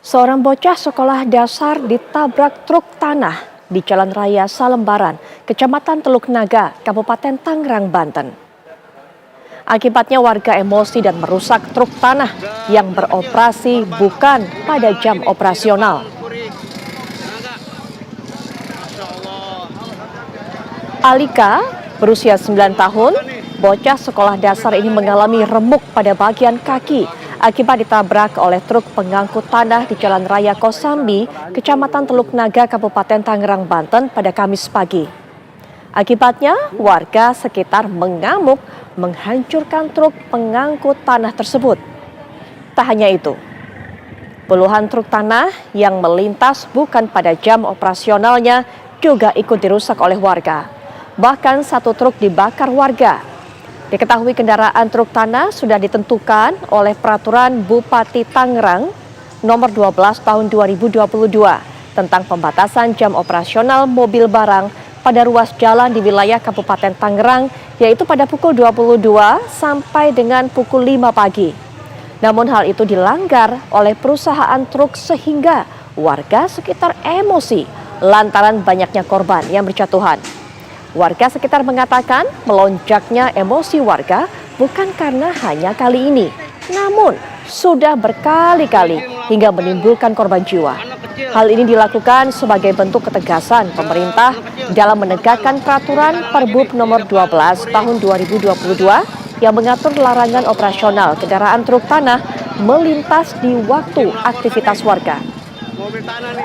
Seorang bocah sekolah dasar ditabrak truk tanah di Jalan Raya Salembaran, Kecamatan Teluk Naga, Kabupaten Tangerang, Banten. Akibatnya warga emosi dan merusak truk tanah yang beroperasi bukan pada jam operasional. Alika, berusia 9 tahun, bocah sekolah dasar ini mengalami remuk pada bagian kaki akibat ditabrak oleh truk pengangkut tanah di Jalan Raya Kosambi, Kecamatan Teluk Naga, Kabupaten Tangerang, Banten pada Kamis pagi. Akibatnya, warga sekitar mengamuk menghancurkan truk pengangkut tanah tersebut. Tak hanya itu, puluhan truk tanah yang melintas bukan pada jam operasionalnya juga ikut dirusak oleh warga. Bahkan satu truk dibakar warga. Diketahui kendaraan truk tanah sudah ditentukan oleh Peraturan Bupati Tangerang Nomor 12 Tahun 2022 tentang pembatasan jam operasional mobil barang pada ruas jalan di wilayah Kabupaten Tangerang, yaitu pada pukul 22 sampai dengan pukul 5 pagi. Namun hal itu dilanggar oleh perusahaan truk sehingga warga sekitar emosi lantaran banyaknya korban yang berjatuhan. Warga sekitar mengatakan melonjaknya emosi warga bukan karena hanya kali ini, namun sudah berkali-kali hingga menimbulkan korban jiwa. Hal ini dilakukan sebagai bentuk ketegasan pemerintah dalam menegakkan peraturan Perbup Nomor 12 Tahun 2022 yang mengatur larangan operasional kendaraan truk tanah melintas di waktu aktivitas warga.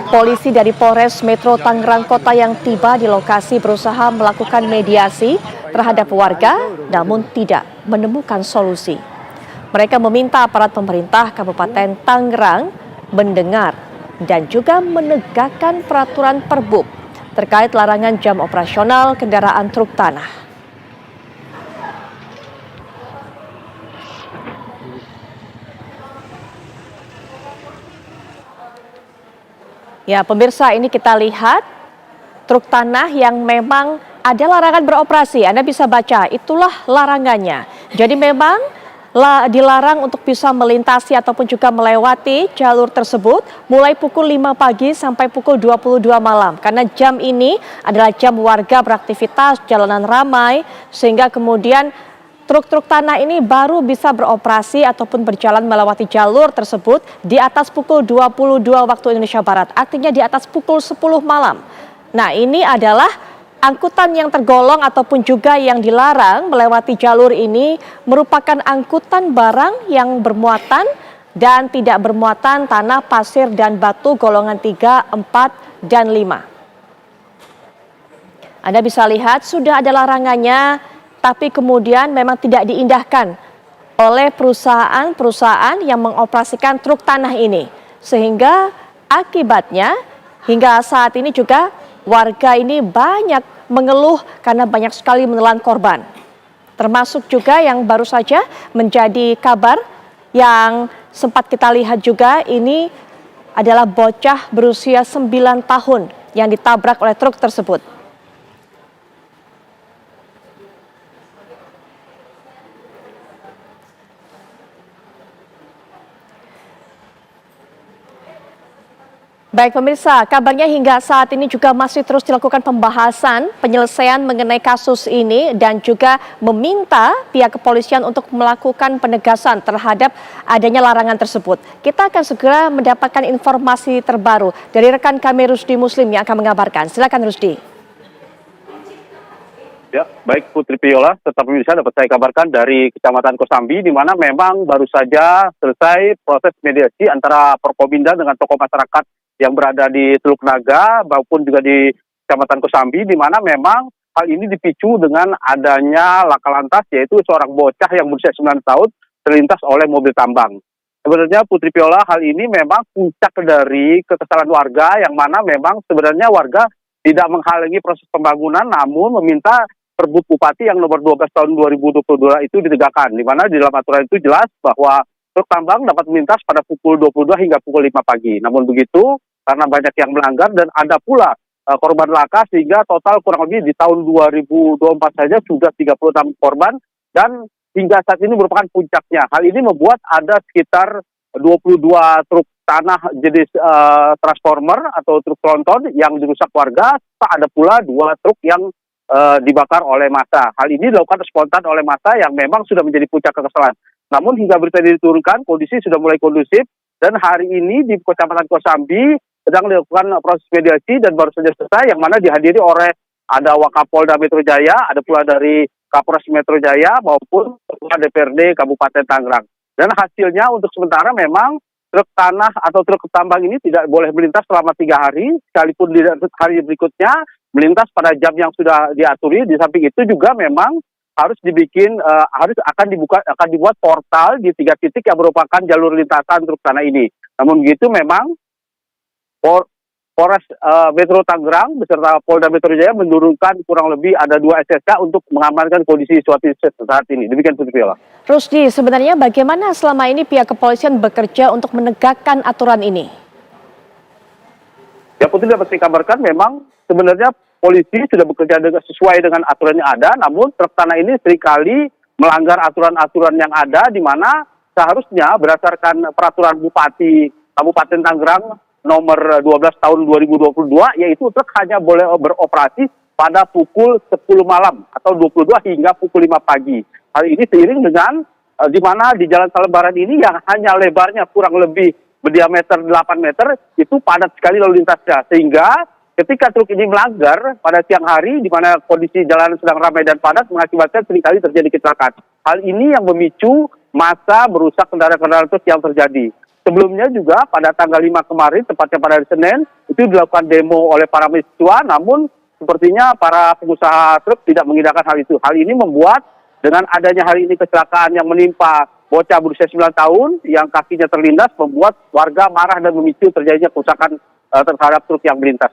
Polisi dari Polres Metro Tangerang Kota yang tiba di lokasi berusaha melakukan mediasi terhadap warga, namun tidak menemukan solusi. Mereka meminta aparat pemerintah Kabupaten Tangerang mendengar dan juga menegakkan peraturan Perbup terkait larangan jam operasional kendaraan truk tanah. Ya, pemirsa, ini kita lihat truk tanah yang memang ada larangan beroperasi. Anda bisa baca, itulah larangannya. Jadi memang dilarang untuk bisa melintasi ataupun juga melewati jalur tersebut mulai pukul 5 pagi sampai pukul 22 malam. Karena jam ini adalah jam warga beraktivitas, jalanan ramai, sehingga kemudian truk-truk tanah ini baru bisa beroperasi ataupun berjalan melewati jalur tersebut di atas pukul 22 waktu Indonesia Barat, artinya di atas pukul 10 malam. Nah, ini adalah angkutan yang tergolong ataupun juga yang dilarang melewati jalur ini merupakan angkutan barang yang bermuatan dan tidak bermuatan tanah, pasir, dan batu golongan 3, 4, dan 5. Anda bisa lihat sudah ada larangannya, tapi kemudian memang tidak diindahkan oleh perusahaan-perusahaan yang mengoperasikan truk tanah ini. Sehingga akibatnya hingga saat ini juga warga ini banyak mengeluh karena banyak sekali menelan korban. Termasuk juga yang baru saja menjadi kabar yang sempat kita lihat juga, ini adalah bocah berusia 9 tahun yang ditabrak oleh truk tersebut. Baik pemirsa, kabarnya hingga saat ini juga masih terus dilakukan pembahasan penyelesaian mengenai kasus ini dan juga meminta pihak kepolisian untuk melakukan penegasan terhadap adanya larangan tersebut. Kita akan segera mendapatkan informasi terbaru dari rekan kami Rusdi Muslim yang akan mengabarkan. Silakan Rusdi. Ya, baik Putri Viola, tetap pemirsa dapat saya kabarkan dari Kecamatan Kosambi, di mana memang baru saja selesai proses mediasi antara Forkopimda dengan tokoh masyarakat yang berada di Teluk Naga maupun juga di Kecamatan Kosambi, di mana memang hal ini dipicu dengan adanya laka lantas, yaitu seorang bocah yang berusia 9 tahun terlintas oleh mobil tambang. Sebenarnya Putri Viola, hal ini memang puncak dari kekesalan warga, yang mana memang sebenarnya warga tidak menghalangi proses pembangunan, namun meminta Perbup Bupati yang nomor 12 tahun 2022 itu ditegakkan, di mana di dalam aturan itu jelas bahwa truk tambang dapat melintas pada pukul 22 hingga pukul 5 pagi. Namun begitu, karena banyak yang melanggar dan ada pula korban laka, sehingga total kurang lebih di tahun 2024 saja sudah 36 korban dan hingga saat ini merupakan puncaknya. Hal ini membuat ada sekitar 22 truk tanah jenis transformer atau truk tronton yang dirusak warga, serta ada pula 2 truk yang dibakar oleh massa. Hal ini dilakukan spontan oleh massa yang memang sudah menjadi puncak kekesalan. Namun hingga berita ini diturunkan, kondisi sudah mulai kondusif dan hari ini di Kecamatan Kosambi sedang dilakukan proses mediasi dan baru saja selesai, yang mana dihadiri oleh ada Wakapolda Metro Jaya, ada pula dari Kapolres Metro Jaya maupun Ketua DPRD Kabupaten Tangerang. Dan hasilnya untuk sementara memang truk tanah atau truk tambang ini tidak boleh melintas selama 3 hari, sekalipun di hari berikutnya melintas pada jam yang sudah diaturi. Di samping itu juga memang harus akan dibuat portal di 3 titik yang merupakan jalur lintasan truk tanah ini. Namun begitu memang Polres Metro Tangerang beserta Polda Metro Jaya menurunkan kurang lebih ada 2 SSK untuk mengamankan kondisi situasi saat ini. Demikian Putri Viola. Rusdi, sebenarnya bagaimana selama ini pihak kepolisian bekerja untuk menegakkan aturan ini? Ya Putri, dapat dikabarkan memang sebenarnya polisi sudah bekerja sesuai dengan aturan yang ada, namun truk tanah ini seringkali melanggar aturan-aturan yang ada, di mana seharusnya berdasarkan peraturan Bupati Kabupaten Tangerang nomor 12 tahun 2022, yaitu truk hanya boleh beroperasi pada pukul 10 malam atau 22 hingga pukul 5 pagi. Hal ini seiring dengan di mana di Jalan Salembaran ini yang hanya lebarnya kurang lebih berdiameter 8 meter, itu padat sekali lalu lintasnya, sehingga ketika truk ini melanggar pada siang hari di mana kondisi jalan sedang ramai dan padat mengakibatkan seringkali terjadi kecelakaan. Hal ini yang memicu massa merusak kendaraan-kendaraan truk yang terjadi. Sebelumnya juga pada tanggal 5 kemarin, tepatnya pada hari Senin, itu dilakukan demo oleh para mahasiswa, namun sepertinya para pengusaha truk tidak mengindahkan hal itu. Hal ini membuat dengan adanya hari ini kecelakaan yang menimpa bocah berusia 9 tahun yang kakinya terlindas, membuat warga marah dan memicu terjadinya kerusakan terhadap truk yang melintas.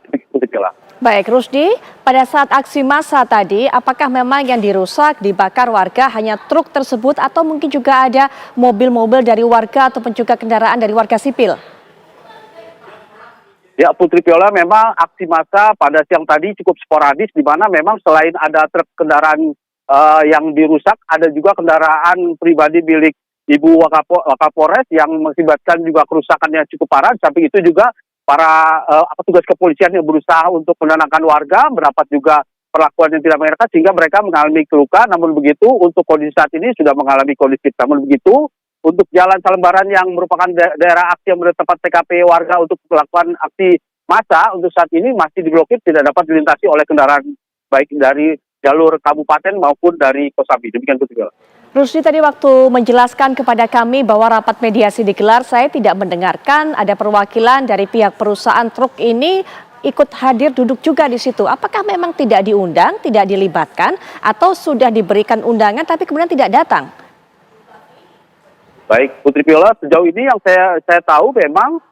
Baik, Rusdi, pada saat aksi massa tadi, apakah memang yang dirusak, dibakar warga hanya truk tersebut atau mungkin juga ada mobil-mobil dari warga ataupun juga kendaraan dari warga sipil? Ya Putri Viola, memang aksi massa pada siang tadi cukup sporadis, di mana memang selain ada truk kendaraan yang dirusak, ada juga kendaraan pribadi milik Ibu Wakapolres yang mengakibatkan juga kerusakan yang cukup parah. Samping itu juga para petugas kepolisian yang berusaha untuk menenangkan warga mendapat juga perlakuan yang tidak mengenakan sehingga mereka mengalami keluka. Namun begitu untuk kondisi saat ini sudah mengalami kondisi. Namun begitu untuk Jalan Salembaran yang merupakan daerah aksi yang bertempat TKP warga untuk melakukan aksi massa, untuk saat ini masih diblokir, tidak dapat dilintasi oleh kendaraan baik dari jalur kabupaten maupun dari Kosambi. Demikian Putri. Rusdi, tadi waktu menjelaskan kepada kami bahwa rapat mediasi digelar, saya tidak mendengarkan ada perwakilan dari pihak perusahaan truk ini ikut hadir duduk juga di situ. Apakah memang tidak diundang, tidak dilibatkan, atau sudah diberikan undangan tapi kemudian tidak datang? Baik, Putri Viola, sejauh ini yang saya tahu memang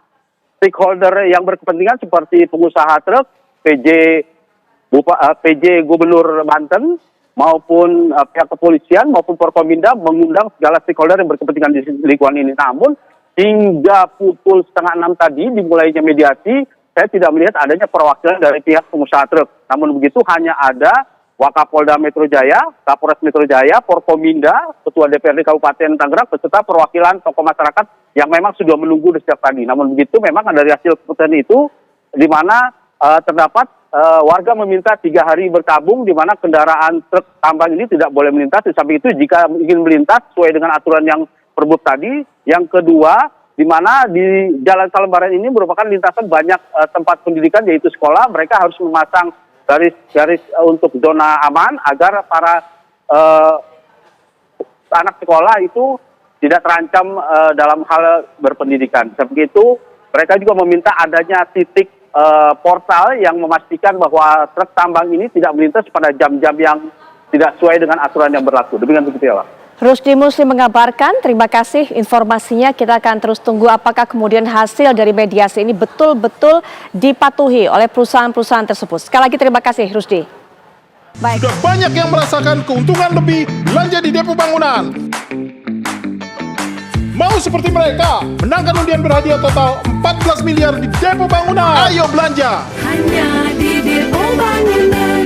stakeholder yang berkepentingan seperti pengusaha truk, PJ Gubernur Banten, maupun pihak kepolisian maupun Forkominda mengundang segala stakeholder yang berkepentingan di lingkungan ini. Namun hingga pukul 5:30 tadi dimulainya mediasi, saya tidak melihat adanya perwakilan dari pihak pengusaha truk. Namun begitu hanya ada Wakapolda Metro Jaya, Kapolres Metro Jaya, Forkominda, Ketua DPRD Kabupaten Tangerang, beserta perwakilan tokoh masyarakat yang memang sudah menunggu sejak tadi. Namun begitu memang dari hasil keputusan itu di mana terdapat warga meminta 3 hari berkabung, di mana kendaraan truk tambang ini tidak boleh melintas. Di samping itu jika ingin melintas sesuai dengan aturan yang perbuk tadi. Yang kedua, di mana di Jalan Salembaran ini merupakan lintasan banyak tempat pendidikan yaitu sekolah. Mereka harus memasang garis untuk zona aman agar para anak sekolah itu tidak terancam dalam hal berpendidikan. Seperti itu, mereka juga meminta adanya titik portal yang memastikan bahwa truk tambang ini tidak melintas pada jam-jam yang tidak sesuai dengan aturan yang berlaku. Demikian begitu ya, Pak. Rusdi Muslim mengabarkan, terima kasih informasinya. Kita akan terus tunggu apakah kemudian hasil dari mediasi ini betul-betul dipatuhi oleh perusahaan-perusahaan tersebut. Sekali lagi terima kasih, Rusdi. Baik. Sudah banyak yang merasakan keuntungan lebih belanja di Depo Bangunan. Mau seperti mereka, menangkan undian berhadiah total 14 miliar di Depo Bangunan. Ayo belanja! Hanya di Depo Bangunan.